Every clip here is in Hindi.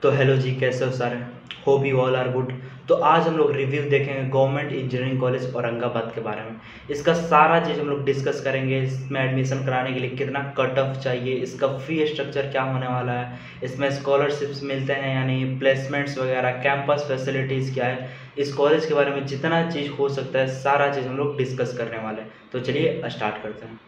तो हेलो जी, कैसे हो सारे? Hope you all are good. तो आज हम लोग रिव्यू देखेंगे गवर्नमेंट इंजीनियरिंग कॉलेज औरंगाबाद के बारे में। इसका सारा चीज़ हम लोग डिस्कस करेंगे। इसमें एडमिशन कराने के लिए कितना कट ऑफ चाहिए, इसका फी स्ट्रक्चर क्या होने वाला है, इसमें स्कॉलरशिप्स मिलते हैं यानी प्लेसमेंट्स वगैरह, कैंपस फैसिलिटीज़ क्या है, इस कॉलेज के बारे में जितना चीज़ हो सकता है सारा चीज़ हम लोग डिस्कस करने वाले हैं। तो चलिए स्टार्ट करते हैं।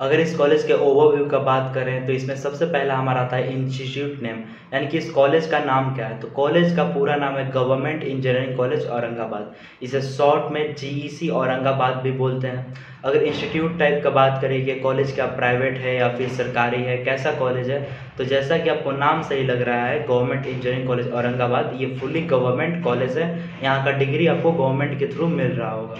अगर इस कॉलेज के ओवरव्यू का बात करें तो इसमें सबसे पहला हमारा आता है इंस्टीट्यूट नेम, यानी कि इस कॉलेज का नाम क्या है। तो कॉलेज का पूरा नाम है गवर्नमेंट इंजीनियरिंग कॉलेज औरंगाबाद। इसे शॉर्ट में जीईसी औरंगाबाद भी बोलते हैं। अगर इंस्टीट्यूट टाइप का बात करें कि कॉलेज क्या प्राइवेट है या फिर सरकारी है, कैसा कॉलेज है, तो जैसा कि आपको नाम सही लग रहा है गवर्नमेंट इंजीनियरिंग कॉलेज औरंगाबाद, ये फुली गवर्नमेंट कॉलेज है। यहाँ का डिग्री आपको गवर्नमेंट के थ्रू मिल रहा होगा।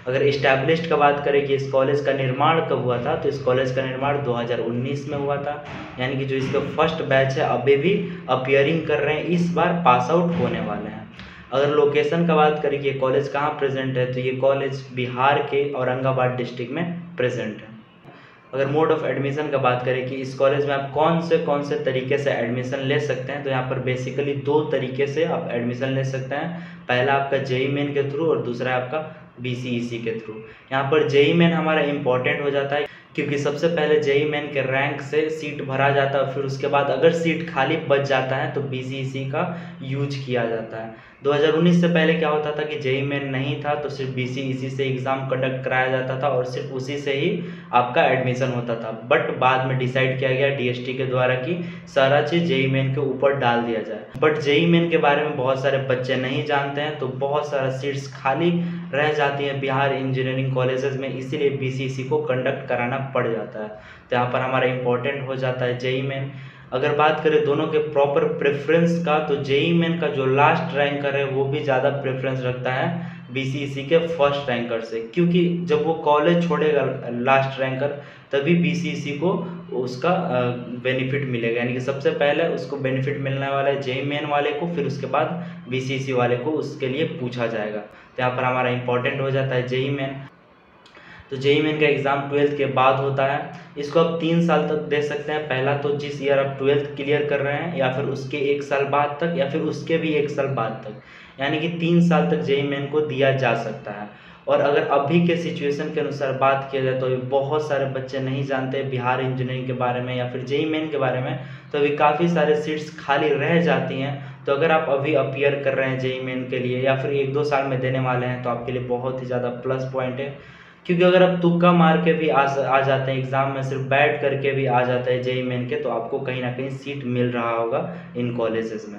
अगर इस्टेब्लिश्ड का बात करें कि इस कॉलेज का निर्माण कब हुआ था, तो इस कॉलेज का निर्माण 2019 में हुआ था। यानी कि जो इसका फर्स्ट बैच है अभी भी अपीयरिंग कर रहे हैं, इस बार पास आउट होने वाले हैं। अगर लोकेशन का बात करें कि ये कॉलेज कहाँ प्रेजेंट है, तो ये कॉलेज बिहार के औरंगाबाद डिस्ट्रिक्ट में प्रेजेंट है। अगर मोड ऑफ एडमिशन का बात करें कि इस कॉलेज में आप कौन से तरीके से एडमिशन ले सकते हैं, तो यहाँ पर बेसिकली दो तरीके से आप एडमिशन ले सकते हैं। पहला आपका जेईई मेन के थ्रू और दूसरा आपका बीसीईसी के थ्रू। यहाँ पर जेईई मेन हमारा इम्पॉर्टेंट हो जाता है क्योंकि सबसे पहले जेईई मेन के रैंक से सीट भरा जाता है, फिर उसके बाद अगर सीट खाली बच जाता है तो बीसीईसी का यूज किया जाता है। 2019 से पहले क्या होता था कि जेईई मेन नहीं था तो सिर्फ बीसीईसी से एग्ज़ाम कंडक्ट कराया जाता था और सिर्फ उसी से ही आपका एडमिशन होता था। बट बाद में डिसाइड किया गया डीएसटी के द्वारा कि सारा चीज़ जेईई मेन के ऊपर डाल दिया जाए। बट जेईई मेन के बारे में बहुत सारे बच्चे नहीं जानते हैं, तो बहुत सारा सीट्स खाली रह जाती हैं बिहार इंजीनियरिंग कॉलेजेस में, इसीलिए बीसीईसी को कंडक्ट कराना पड़ जाता है। तो यहाँ पर हमारा इम्पोर्टेंट हो जाता है जेईई मेन। अगर बात करें दोनों के प्रॉपर प्रेफरेंस का, तो जेईई मेन का जो लास्ट रैंकर है वो भी ज़्यादा प्रेफरेंस रखता है बीसीईसी के फर्स्ट रैंकर से, क्योंकि जब वो कॉलेज छोड़ेगा लास्ट रैंकर तभी बीसीईसी को उसका बेनिफिट मिलेगा। यानी कि सबसे पहले उसको बेनिफिट मिलने वाला है जेईई मेन वाले को, फिर उसके बाद बीसीईसी वाले को उसके लिए पूछा जाएगा। तो यहाँ पर हमारा इंपॉर्टेंट हो जाता है जेईई मेन। तो जेईई मेन का एग्ज़ाम 12th के बाद होता है। इसको आप 3 साल तक दे सकते हैं। पहला तो जिस ईयर आप 12th क्लियर कर रहे हैं, या फिर उसके 1 साल बाद तक, या फिर उसके भी 1 साल बाद तक, यानी कि 3 साल तक जेईई मेन को दिया जा सकता है। और अगर अभी के सिचुएशन के अनुसार बात किया जाए तो बहुत सारे बच्चे नहीं जानते बिहार इंजीनियरिंग के बारे में या फिर जेईई मेन के बारे में, तो अभी काफ़ी सारे सीट्स खाली रह जाती हैं। तो अगर आप अभी अपीयर कर रहे हैं जेईई मेन के लिए या फिर 1-2 साल में देने वाले हैं, तो आपके लिए बहुत ही ज़्यादा प्लस पॉइंट है। क्योंकि अगर आप तुक्का मार के भी आ जाते हैं एग्ज़ाम में, सिर्फ बैठ करके भी आ जाते हैं जेईई मेन के, तो आपको कहीं ना कहीं सीट मिल रहा होगा इन कॉलेजेस में।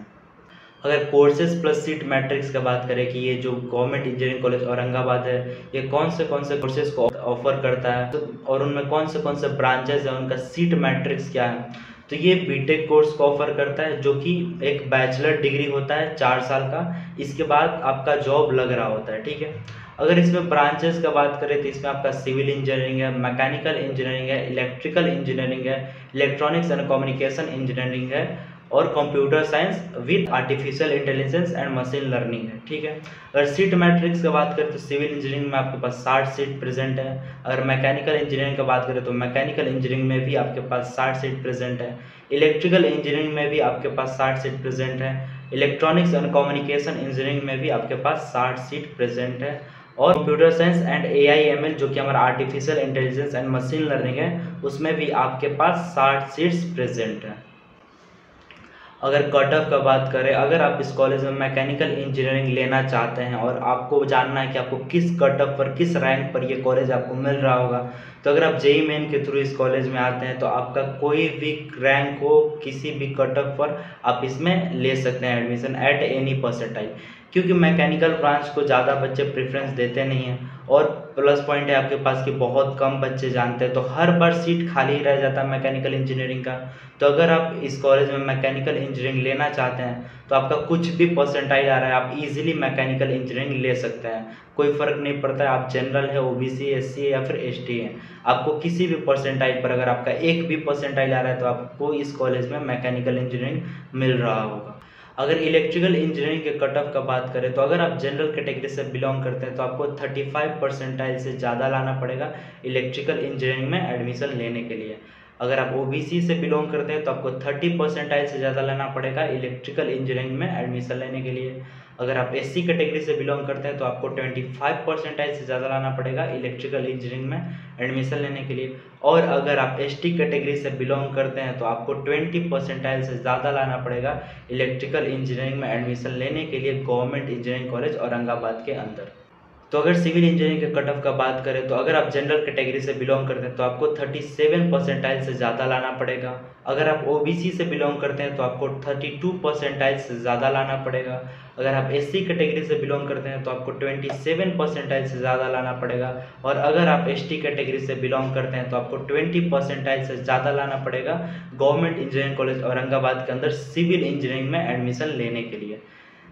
अगर कोर्सेज प्लस सीट मैट्रिक्स का बात करें कि ये जो गवर्नमेंट इंजीनियरिंग कॉलेज औरंगाबाद है, ये कौन से कोर्सेज को ऑफर करता है, तो और उनमें कौन से ब्रांचेज हैं, उनका सीट मैट्रिक्स क्या है। तो ये बीटेक कोर्स को ऑफर करता है, जो कि एक बैचलर डिग्री होता है 4 साल का। इसके बाद आपका जॉब लग रहा होता है, ठीक है। अगर इसमें ब्रांचेस का बात करें तो इसमें आपका सिविल इंजीनियरिंग है, मैकेनिकल इंजीनियरिंग है, इलेक्ट्रिकल इंजीनियरिंग है, इलेक्ट्रॉनिक्स एंड कम्युनिकेशन इंजीनियरिंग है और computer science with artificial intelligence and machine learning है, ठीक है। अगर सीट मैट्रिक्स की बात करें तो सिविल इंजीनियरिंग में आपके पास 60 सीट प्रेजेंट है। अगर मैकेनिकल इंजीनियरिंग की बात करें तो मैकेनिकल इंजीनियरिंग में भी आपके पास 60 सीट प्रेजेंट है। इलेक्ट्रिकल इंजीनियरिंग में भी आपके पास 60 सीट प्रेजेंट है। इलेक्ट्रॉनिक्स एंड कम्युनिकेशन इंजीनियरिंग में भी आपके पास 60 सीट प्रेजेंट है। और कंप्यूटर साइंस एंड AIML जो कि हमारा artificial intelligence and machine learning है, उसमें भी आपके पास 60 सीट्स प्रेजेंट है। अगर कट ऑफ का बात करें, अगर आप इस कॉलेज में मैकेनिकल इंजीनियरिंग लेना चाहते हैं और आपको जानना है कि आपको किस कट ऑफ पर, किस रैंक पर ये कॉलेज आपको मिल रहा होगा, तो अगर आप जेईई मेन के थ्रू इस कॉलेज में आते हैं तो आपका कोई भी रैंक हो, किसी भी कट ऑफ पर आप इसमें ले सकते हैं एडमिशन एट एनी परसेंटाइल, क्योंकि मैकेनिकल ब्रांच को ज़्यादा बच्चे प्रेफरेंस देते नहीं हैं। और प्लस पॉइंट है आपके पास कि बहुत कम बच्चे जानते हैं, तो हर बार सीट खाली रह जाता है मैकेनिकल इंजीनियरिंग का। तो अगर आप इस कॉलेज में मैकेनिकल इंजीनियरिंग लेना चाहते हैं तो आपका कुछ भी परसेंटाइल आ रहा है, आप इजीली मैकेनिकल इंजीनियरिंग ले सकते हैं, कोई फ़र्क नहीं पड़ता है आप जनरल है, ओबीसी, एससी है या फिर एसटी है। आपको किसी भी परसेंटाइल पर अगर आपका एक भी परसेंटाइल आ रहा है तो आपको इस कॉलेज में मैकेनिकल इंजीनियरिंग मिल रहा होगा। अगर इलेक्ट्रिकल इंजीनियरिंग के कट ऑफ का बात करें तो अगर आप जनरल कैटेगरी से बिलोंग करते हैं तो आपको 35 परसेंटाइल से ज़्यादा लाना पड़ेगा इलेक्ट्रिकल इंजीनियरिंग में एडमिशन लेने के लिए। अगर आप ओबीसी से बिलोंग करते हैं तो आपको 30 परसेंटाइल से ज़्यादा लेना पड़ेगा इलेक्ट्रिकल इंजीनियरिंग में एडमिशन लेने के लिए। अगर आप एससी कैटेगरी से बिलोंग करते हैं तो आपको 25 परसेंटाइल से ज़्यादा लाना पड़ेगा इलेक्ट्रिकल इंजीनियरिंग में एडमिशन लेने के लिए। और अगर आप एसटी कैटेगरी से बिलोंग करते हैं तो आपको 20 परसेंटाइल से ज़्यादा लाना पड़ेगा इलेक्ट्रिकल इंजीनियरिंग में एडमिशन लेने के लिए गवर्नमेंट इंजीनियरिंग कॉलेज औरंगाबाद के अंदर। तो अगर सिविल इंजीनियरिंग के कट ऑफ का बात करें तो अगर आप जनरल कैटेगरी से बिलोंग करते हैं तो आपको 37 परसेंटाइल से ज़्यादा लाना पड़ेगा। अगर आप ओबीसी से बिलोंग करते हैं तो आपको 32 परसेंटाइल से ज़्यादा लाना पड़ेगा। अगर आप एससी कैटेगरी से बिलोंग करते हैं तो आपको 27 परसेंटाइल से ज़्यादा लाना पड़ेगा। और अगर आप एसटी कैटेगरी से बिलोंग करते हैं तो आपको 20 परसेंटाइल से ज़्यादा लाना पड़ेगा गवर्नमेंट इंजीनियरिंग कॉलेज औरंगाबाद के अंदर सिविल इंजीनियरिंग में एडमिशन लेने के लिए।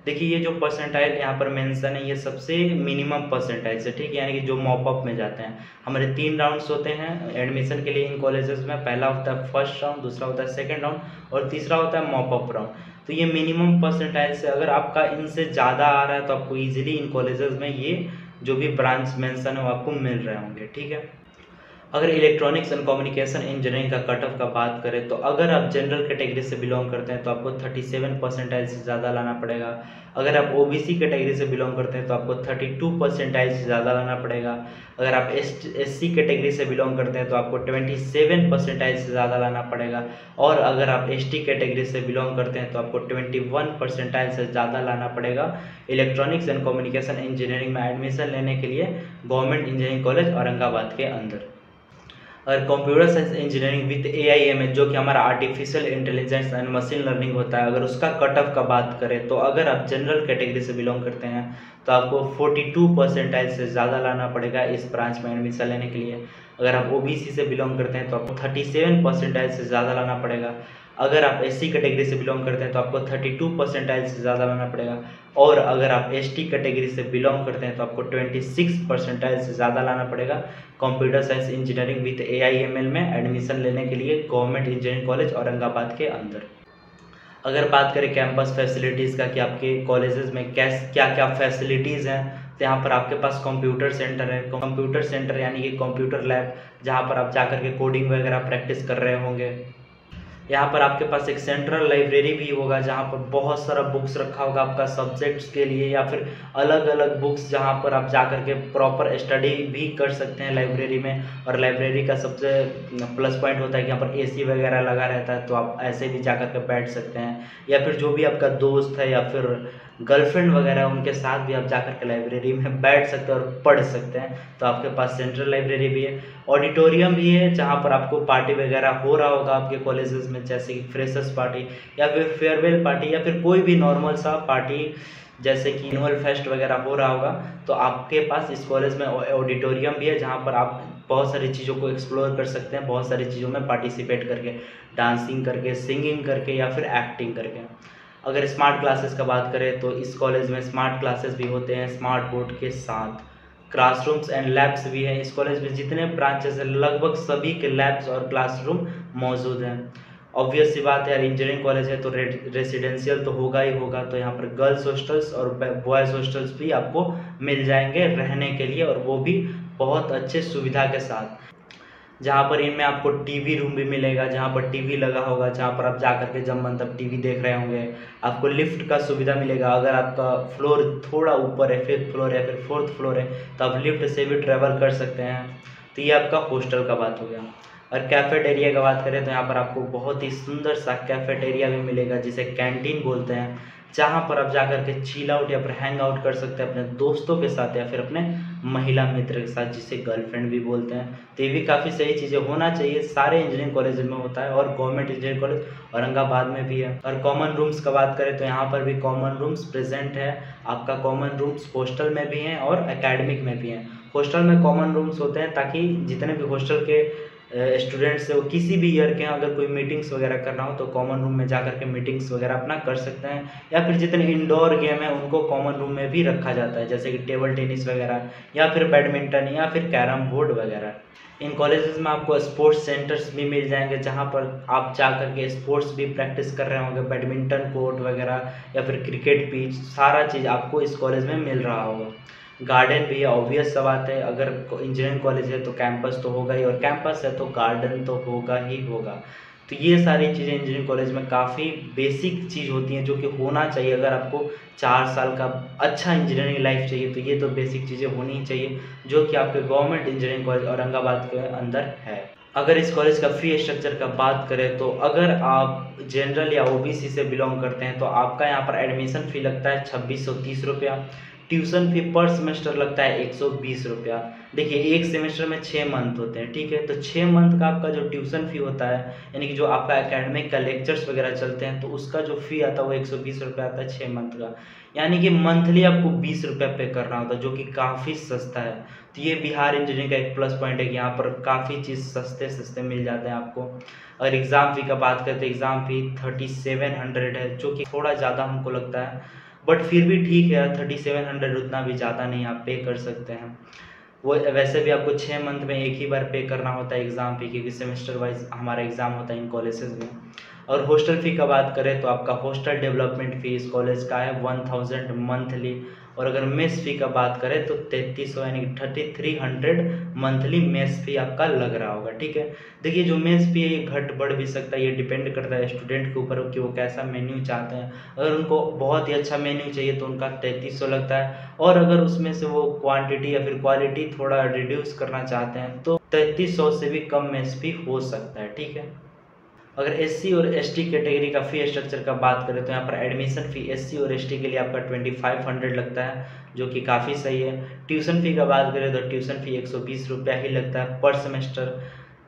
देखिए ये जो परसेंटाइल यहाँ पर मेंशन है ये सबसे मिनिमम परसेंटाइल से, ठीक है, यानी कि जो मॉपअप में जाते हैं। हमारे 3 राउंड्स होते हैं एडमिशन के लिए इन कॉलेजेस में। पहला होता है फर्स्ट राउंड, दूसरा होता है सेकंड राउंड और तीसरा होता है मॉपअप राउंड। तो ये मिनिमम परसेंटाइल से अगर आपका इनसे ज़्यादा आ रहा है तो आपको ईजिली इन कॉलेजेस में ये जो भी ब्रांच मेंशन है वो आपको मिल रहे होंगे, ठीक है। अगर इलेक्ट्रॉनिक्स एंड कम्युनिकेशन इंजीनियरिंग का कट ऑफ का बात करें तो अगर आप जनरल कैटेगरी से बिलोंग करते हैं तो आपको 37 परसेंटाइल से ज़्यादा लाना पड़ेगा। अगर आप ओबीसी कैटेगरी से बिलोंग करते हैं तो आपको 32 परसेंटाइल से ज़्यादा लाना पड़ेगा। अगर आप एससी कैटेगरी से बिलोंग करते हैं तो आपको 27 परसेंटाइल से ज़्यादा लाना पड़ेगा। और अगर आप एसटी कैटेगरी से बिलोंग करते हैं तो आपको 21 परसेंटाइल से ज़्यादा लाना पड़ेगा इलेक्ट्रॉनिक्स एंड कम्युनिकेशन इंजीनियरिंग में एडमिशन लेने के लिए गवर्नमेंट इंजीनियरिंग कॉलेज औरंगाबाद के अंदर। और computer science engineering with AIML जो कि हमारा artificial intelligence and machine learning होता है, अगर उसका कट ऑफ का बात करें तो अगर आप जनरल कैटेगरी से बिलोंग करते हैं तो आपको 42 परसेंटाइल से ज़्यादा लाना पड़ेगा इस ब्रांच में एडमिशन लेने के लिए। अगर आप ओबीसी से बिलोंग करते हैं तो आपको 37 परसेंटाइल से ज़्यादा लाना पड़ेगा। अगर आप एससी कैटेगरी से बिलोंग करते हैं तो आपको 32 परसेंटाइल से ज़्यादा लाना पड़ेगा। और अगर आप एसटी कैटेगरी से बिलोंग करते हैं तो आपको 26 परसेंटाइल से ज़्यादा लाना पड़ेगा computer science engineering with AIML में एडमिशन लेने के लिए गवर्नमेंट इंजीनियरिंग कॉलेज औरंगाबाद के अंदर। अगर बात करें कैंपस फैसिलिटीज़ का कि आपके कॉलेजेस में क्या क्या फैसिलिटीज़ हैं, तो यहाँ पर आपके पास कंप्यूटर सेंटर है। कंप्यूटर सेंटर यानी कि कंप्यूटर लैब, जहाँ पर आप जाकर के कोडिंग वगैरह प्रैक्टिस कर रहे होंगे। यहाँ पर आपके पास एक सेंट्रल लाइब्रेरी भी होगा जहाँ पर बहुत सारा बुक्स रखा होगा आपका सब्जेक्ट्स के लिए, या फिर अलग अलग बुक्स जहाँ पर आप जा कर के प्रॉपर स्टडी भी कर सकते हैं लाइब्रेरी में। और लाइब्रेरी का सबसे प्लस पॉइंट होता है कि यहाँ पर एसी वगैरह लगा रहता है, तो आप ऐसे भी जा कर के बैठ सकते हैं, या फिर जो भी आपका दोस्त है या फिर गर्लफ्रेंड वगैरह उनके साथ भी आप जाकर के लाइब्रेरी में बैठ सकते हैं और पढ़ सकते हैं। तो आपके पास सेंट्रल लाइब्रेरी भी है, ऑडिटोरियम भी है जहाँ पर आपको पार्टी वगैरह हो रहा होगा आपके कॉलेजेस में, जैसे कि फ्रेशर्स पार्टी या फिर फेयरवेल पार्टी या फिर कोई भी नॉर्मल सा पार्टी जैसे कि एनुअल फेस्ट वगैरह हो रहा होगा। तो आपके पास इस कॉलेज में ऑडिटोरियम भी है जहाँ पर आप बहुत सारी चीज़ों को एक्सप्लोर कर सकते हैं, बहुत सारी चीज़ों में पार्टिसिपेट करके, डांसिंग करके, सिंगिंग करके या फिर एक्टिंग करके। अगर स्मार्ट क्लासेस का बात करें तो इस कॉलेज में स्मार्ट क्लासेस भी होते हैं स्मार्ट बोर्ड के साथ। क्लासरूम्स एंड लैब्स भी हैं इस कॉलेज में, जितने ब्रांचेस हैं लगभग सभी के लैब्स और क्लासरूम मौजूद हैं। ऑब्वियस सी बात है यार, इंजीनियरिंग कॉलेज है तो रेसिडेंशियल तो होगा ही होगा, तो यहाँ पर गर्ल्स हॉस्टल्स और बॉयज़ हॉस्टल्स भी आपको मिल जाएंगे रहने के लिए, और वो भी बहुत अच्छे सुविधा के साथ, जहाँ पर इनमें आपको टीवी रूम भी मिलेगा, जहाँ पर टीवी लगा होगा, जहाँ पर आप जा करके जब मन तब टीवी देख रहे होंगे। आपको लिफ्ट का सुविधा मिलेगा, अगर आपका फ्लोर थोड़ा ऊपर है, 5th फ्लोर है फिर 4th फ्लोर है, तो आप लिफ्ट से भी ट्रैवल कर सकते हैं। तो ये आपका हॉस्टल का बात हो गया। और कैफेटेरिया की बात करें तो यहाँ पर आपको बहुत ही सुंदर सा कैफेटेरिया भी मिलेगा, जिसे कैंटीन बोलते हैं, जहाँ पर आप जाकर के चिल आउट या फिर हैंग आउट कर सकते हैं अपने दोस्तों के साथ या फिर अपने महिला मित्र के साथ, जिसे गर्लफ्रेंड भी बोलते हैं। तो ये भी काफ़ी सही चीज़ें होना चाहिए, सारे इंजीनियरिंग कॉलेज में होता है और गवर्नमेंट इंजीनियरिंग कॉलेज औरंगाबाद में भी है। और कॉमन रूम्स का बात करें तो यहाँ पर भी कॉमन रूम्स प्रेजेंट है। आपका कॉमन रूम्स हॉस्टल में भी हैं और एकेडमिक में भी हैं। हॉस्टल में कॉमन रूम्स होते हैं ताकि जितने भी हॉस्टल के स्टूडेंट्स है वो किसी भी ईयर के अगर कोई मीटिंग्स वगैरह करना हो तो कॉमन रूम में जाकर के मीटिंग्स वगैरह अपना कर सकते हैं, या फिर जितने इंडोर गेम है उनको कॉमन रूम में भी रखा जाता है, जैसे कि टेबल टेनिस वगैरह या फिर बैडमिंटन या फिर कैरम बोर्ड वगैरह। इन कॉलेजेस में आपको स्पोर्ट्स सेंटर्स भी मिल जाएंगे, जहाँ पर आप जा कर के स्पोर्ट्स भी प्रैक्टिस कर रहे होंगे, बैडमिंटन कोर्ट वगैरह या फिर क्रिकेट पिच, सारा चीज़ आपको इस कॉलेज में मिल रहा होगा। गार्डन भी है, ऑब्वियस सा बात है, अगर इंजीनियरिंग कॉलेज है तो कैंपस तो होगा ही, और कैंपस है तो गार्डन तो होगा ही होगा। तो ये सारी चीज़ें इंजीनियरिंग कॉलेज में काफ़ी बेसिक चीज़ होती हैं जो कि होना चाहिए। अगर आपको 4 साल का अच्छा इंजीनियरिंग लाइफ चाहिए तो ये तो बेसिक चीज़ें होनी ही चाहिए, जो कि आपके गवर्नमेंट इंजीनियरिंग कॉलेज औरंगाबाद के अंदर है। अगर इस कॉलेज का फी स्ट्रक्चर का बात करें तो अगर आप जनरल या ओबीसी से बिलोंग करते हैं तो आपका यहाँ पर एडमिशन फ़ी लगता है 2630 रुपया। ट्यूशन फी पर सेमेस्टर लगता है 120 रुपया। देखिए, एक सेमेस्टर में 6 मंथ होते हैं, ठीक है, तो 6 मंथ का आपका जो ट्यूशन फी होता है, यानी कि जो आपका एकेडमिक का लेक्चर्स वगैरह चलते हैं, तो उसका जो फी आता है वो 120 रुपया आता है 6 मंथ का, यानी कि मंथली आपको 20 रुपया पे करना होता है, जो कि काफ़ी सस्ता है। तो ये बिहार इंजीनियरिंग का एक प्लस पॉइंट है कि यहाँ पर काफ़ी चीज़ सस्ते सस्ते मिल जाते हैं आपको। और एग्ज़ाम फ़ी का बात करते हैं, एग्ज़ाम फ़ी 3700 है, जो कि थोड़ा ज़्यादा हमको लगता है, बट फिर भी ठीक है, 3700 उतना भी ज़्यादा नहीं, आप पे कर सकते हैं। वो वैसे भी आपको 6 मंथ में एक ही बार पे करना होता है एग्ज़ाम फ़ी, क्योंकि सेमेस्टर वाइज हमारा एग्ज़ाम होता है इन कॉलेजेस में। और हॉस्टल फ़ी का बात करें तो आपका हॉस्टल डेवलपमेंट फ़ी इस कॉलेज का है 1000 मंथली। और अगर मेस फ़ी का बात करें तो 3300 यानी कि 3300 मंथली मेस फ़ी आपका लग रहा होगा, ठीक है। देखिए, जो मेस फ़ी है ये घट बढ़ भी सकता है, ये डिपेंड करता है स्टूडेंट के ऊपर कि वो कैसा मेन्यू चाहते हैं। अगर उनको बहुत ही अच्छा मेन्यू चाहिए तो उनका 3300 लगता है, और अगर उसमें से वो क्वांटिटी या फिर क्वालिटी थोड़ा रिड्यूस करना चाहते हैं तो 3300 से भी कम मेस फ़ी हो सकता है, ठीक है। अगर एससी और एसटी कैटेगरी का फ़ी स्ट्रक्चर का बात करें तो यहाँ पर एडमिशन फ़ी एससी और एसटी के लिए आपका 2500 लगता है, जो कि काफ़ी सही है। ट्यूशन फ़ी का बात करें तो ट्यूशन फ़ी 120 रुपया ही लगता है पर सेमेस्टर।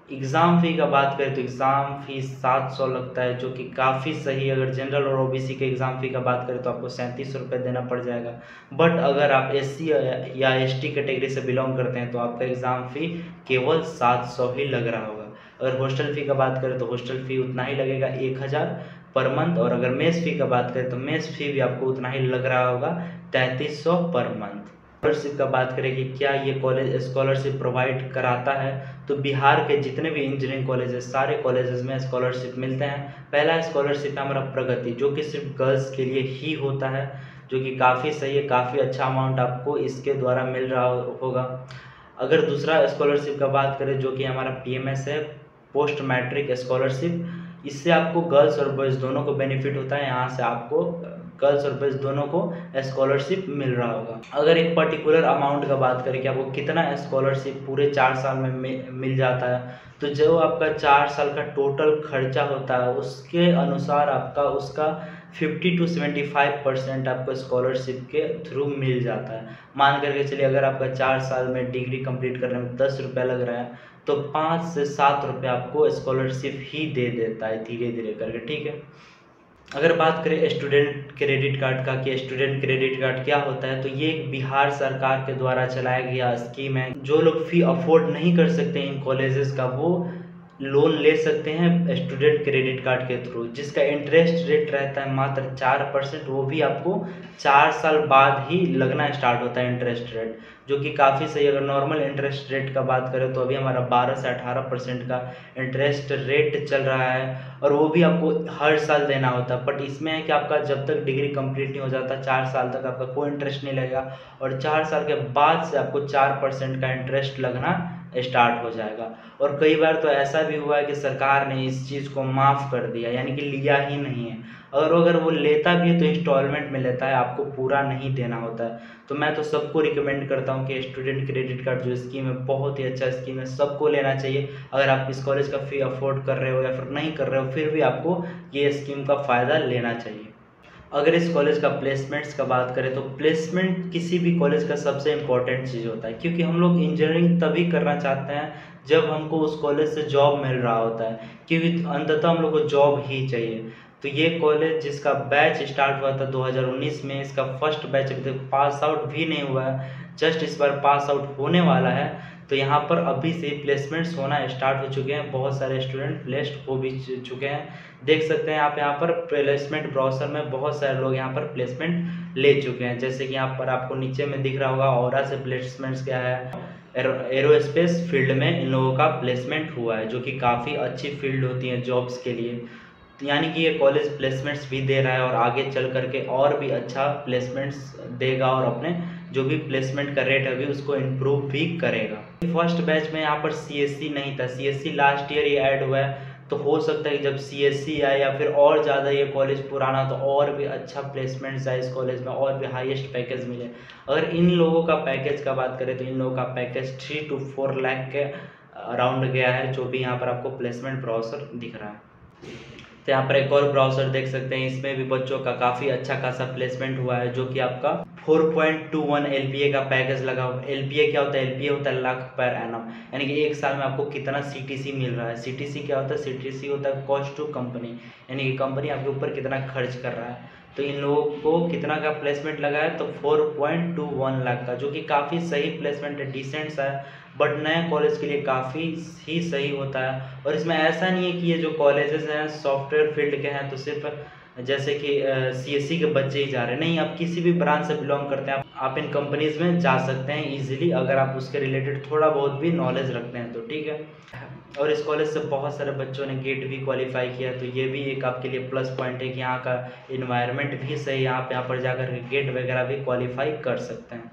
एग्ज़ाम फ़ी का बात करें तो एग्ज़ाम फ़ी 700 लगता है, जो कि काफ़ी सही है। अगर जनरल और ओबीसी के एग्ज़ाम फ़ी का बात करें तो आपको 37 रुपये देना पड़ जाएगा, बट अगर आप एससी या एसटी कैटेगरी से बिलोंग करते हैं तो आपका एग्ज़ाम फ़ी केवल 700 ही लग रहा होगा। अगर हॉस्टल फ़ी का बात करें तो हॉस्टल फ़ी उतना ही लगेगा 1000 पर मंथ, और अगर मेस फ़ी का बात करें तो मेस फ़ी भी आपको उतना ही लग रहा होगा 3300 पर मंथ। स्कॉलरशिप का बात करें कि क्या ये कॉलेज स्कॉलरशिप प्रोवाइड कराता है, तो बिहार के जितने भी इंजीनियरिंग कॉलेज है सारे कॉलेजेस में स्कॉलरशिप मिलते हैं। पहला स्कॉलरशिप है हमारा प्रगति, जो कि सिर्फ गर्ल्स के लिए ही होता है, जो कि काफ़ी सही है, काफ़ी अच्छा अमाउंट आपको इसके द्वारा मिल रहा होगा। अगर दूसरा स्कॉलरशिप का बात करें जो कि हमारा पीएमएस है, पोस्ट मैट्रिक स्कॉलरशिप, इससे आपको गर्ल्स और बॉयज़ दोनों को बेनिफिट होता है। यहाँ से आपको गर्ल्स और बॉयज़ दोनों को स्कॉलरशिप मिल रहा होगा। अगर एक पर्टिकुलर अमाउंट का बात करें कि आपको कितना स्कॉलरशिप पूरे 4 साल में मिल जाता है, तो जो आपका 4 साल का टोटल खर्चा होता है उसके अनुसार आपका उसका 50 to 75% आपको स्कॉलरशिप के थ्रू मिल जाता है। मान करके चलिए, अगर आपका 4 साल में डिग्री कंप्लीट करने में 10 रुपये लग रहा है तो 5 से 7 रुपये आपको स्कॉलरशिप ही दे देता है धीरे धीरे करके, ठीक है। अगर बात करें स्टूडेंट क्रेडिट कार्ड का कि स्टूडेंट क्रेडिट कार्ड क्या होता है, तो ये एक बिहार सरकार के द्वारा चलाया गया स्कीम है। जो लोग फ़ी अफोर्ड नहीं कर सकते इन कॉलेजेस का, वो लोन ले सकते हैं स्टूडेंट क्रेडिट कार्ड के थ्रू, जिसका इंटरेस्ट रेट रहता है मात्र 4%। वो भी आपको 4 साल बाद ही लगना स्टार्ट होता है इंटरेस्ट रेट, जो कि काफ़ी सही। अगर नॉर्मल इंटरेस्ट रेट का बात करें तो अभी हमारा 12 से 18% का इंटरेस्ट रेट चल रहा है, और वो भी आपको हर साल देना होता है। बट इसमें है कि आपका जब तक डिग्री कंप्लीट नहीं हो जाता 4 साल तक आपका कोई इंटरेस्ट नहीं लगेगा, और 4 साल के बाद से आपको 4% का इंटरेस्ट लगना स्टार्ट हो जाएगा। और कई बार तो ऐसा भी हुआ है कि सरकार ने इस चीज़ को माफ़ कर दिया, यानी कि लिया ही नहीं है। अगर वो लेता भी है तो इंस्टॉलमेंट में लेता है, आपको पूरा नहीं देना होता है। तो मैं तो सबको रिकमेंड करता हूँ कि स्टूडेंट क्रेडिट कार्ड जो स्कीम है बहुत ही अच्छा स्कीम है, सबको लेना चाहिए। अगर आप इस कॉलेज का फ़ी अफोर्ड कर रहे हो या फिर नहीं कर रहे हो, फिर भी आपको ये स्कीम का फ़ायदा लेना चाहिए। अगर इस कॉलेज का प्लेसमेंट्स का बात करें तो प्लेसमेंट किसी भी कॉलेज का सबसे इम्पोर्टेंट चीज़ होता है, क्योंकि हम लोग इंजीनियरिंग तभी करना चाहते हैं जब हमको उस कॉलेज से जॉब मिल रहा होता है, क्योंकि अंततः हम लोग को जॉब ही चाहिए। तो ये कॉलेज जिसका बैच स्टार्ट हुआ था 2019 में, इसका फर्स्ट बैच अभी तक पास आउट भी नहीं हुआ है, जस्ट इस बार पास आउट होने वाला है। तो यहाँ पर अभी से प्लेसमेंट्स होना स्टार्ट हो चुके हैं, बहुत सारे स्टूडेंट प्लेस्ड हो भी चुके हैं। देख सकते हैं आप यहाँ पर प्लेसमेंट ब्राउज़र में बहुत सारे लोग यहाँ पर प्लेसमेंट ले चुके हैं, जैसे कि यहाँ पर आपको नीचे में दिख रहा होगा ऑरा से प्लेसमेंट्स क्या है। एरोस्पेस फील्ड में इन लोगों का प्लेसमेंट हुआ है, जो कि काफ़ी अच्छी फील्ड होती है जॉब्स के लिए। यानी कि ये कॉलेज प्लेसमेंट्स भी दे रहा है और आगे चल करके और भी अच्छा प्लेसमेंट्स देगा और अपने जो भी प्लेसमेंट का रेट है अभी उसको इम्प्रूव भी करेगा। फर्स्ट बैच में यहाँ पर सीएससी नहीं था, सीएससी लास्ट ईयर ही ऐड हुआ है। तो हो सकता है कि जब सीएससी आए या फिर और ज़्यादा ये कॉलेज पुराना तो और भी अच्छा प्लेसमेंट्स आए इस कॉलेज में, और भी हाईएस्ट पैकेज मिले। अगर इन लोगों का पैकेज का बात करें तो इन लोगों का पैकेज 3 to 4 लाख के अराउंड गया है, जो भी यहाँ पर आपको प्लेसमेंट ब्राउज़र दिख रहा है। तो यहाँ पर एक और ब्राउज़र देख सकते हैं, इसमें भी बच्चों का काफ़ी अच्छा खासा प्लेसमेंट हुआ है, जो कि आपका 4.21 LPA का पैकेज लगा। LPA क्या होता है? LPA होता है लाख पर एनम, यानी कि एक साल में आपको कितना CTC मिल रहा है। CTC क्या होता है? CTC होता है कॉस्ट टू कंपनी, यानी कि कंपनी आपके ऊपर कितना खर्च कर रहा है। तो इन लोगों को कितना का प्लेसमेंट लगा है? तो 4.21 लाख का, जो कि काफ़ी सही प्लेसमेंट है, डिसेंट सा है, बट नए कॉलेज के लिए काफ़ी ही सही होता है। और इसमें ऐसा नहीं है कि ये जो कॉलेजेस हैं सॉफ्टवेयर फील्ड के हैं तो सिर्फ जैसे कि CSC के बच्चे ही जा रहे हैं, नहीं, आप किसी भी ब्रांच से बिलोंग करते हैं आप इन कंपनीज़ में जा सकते हैं ईजिली, अगर आप उसके रिलेटेड थोड़ा बहुत भी नॉलेज रखते हैं तो, ठीक है। और इस कॉलेज से बहुत सारे बच्चों ने गेट भी क्वालिफाई किया, तो ये भी एक आपके लिए प्लस पॉइंट है कि यहाँ का इन्वायरमेंट भी सही है, आप यहाँ पर जाकर गेट वगैरह भी क्वालिफाई कर सकते हैं।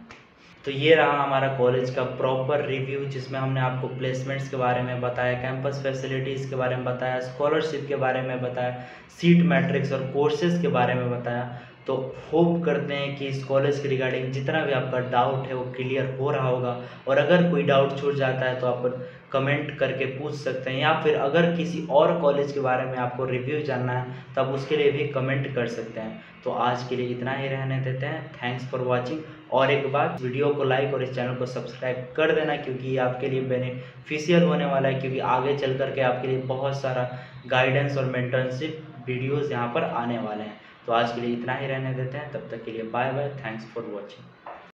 तो ये रहा हमारा कॉलेज का प्रॉपर रिव्यू, जिसमें हमने आपको प्लेसमेंट्स के बारे में बताया, कैंपस फैसिलिटीज़ के बारे में बताया, स्कॉलरशिप के बारे में बताया, सीट मैट्रिक्स और कोर्सेज़ के बारे में बताया। तो होप करते हैं कि इस कॉलेज के रिगार्डिंग जितना भी आपका डाउट है वो क्लियर हो रहा होगा। और अगर कोई डाउट छूट जाता है तो आप कमेंट करके पूछ सकते हैं, या फिर अगर किसी और कॉलेज के बारे में आपको रिव्यू जानना है तो आप उसके लिए भी कमेंट कर सकते हैं। तो आज के लिए इतना ही रहने देते हैं। Thanks for watching. और एक बात, वीडियो को लाइक और इस चैनल को सब्सक्राइब कर देना, क्योंकि ये आपके लिए बेनिफिशियल होने वाला है, क्योंकि आगे चल करके आपके लिए बहुत सारा गाइडेंस और मेंटरशिप वीडियोस यहाँ पर आने वाले हैं। तो आज के लिए इतना ही रहने देते हैं, तब तक के लिए bye bye, thanks for watching.